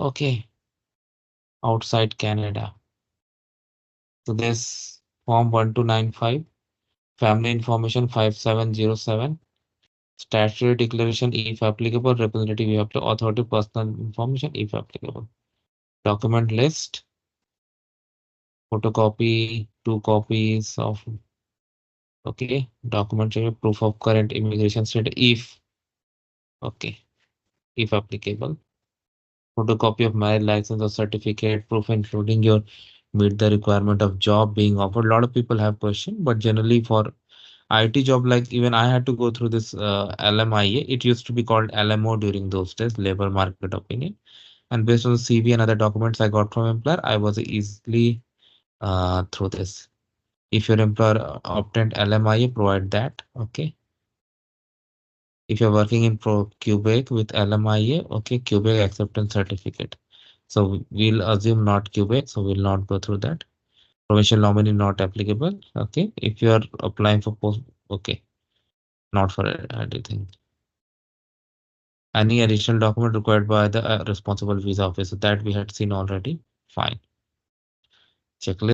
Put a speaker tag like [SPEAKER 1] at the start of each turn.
[SPEAKER 1] Okay, outside Canada. So this form 1295, family information 5707, statutory declaration if applicable, representative if applicable, authority personal information if applicable. Document list, photocopy, 2 copies of, okay, document proof of current immigration status if, okay, if applicable. Photocopy of marriage license or certificate, proof including your meet the requirement of job being offered. A lot of people have question, but generally for IT job, like even I had to go through this LMIA. It used to be called LMO during those days, labor market opinion. And based on the CV and other documents I got from employer, I was easily through this. If your employer obtained LMIA, provide that. Okay. If you're working in Quebec with LMIA, okay, Quebec acceptance certificate. So we'll assume not Quebec, so we'll not go through that. Provincial nominee not applicable. Okay. If you are applying for post, okay, not for anything. Any additional document required by the responsible visa officer that we had seen already. Fine. Checklist.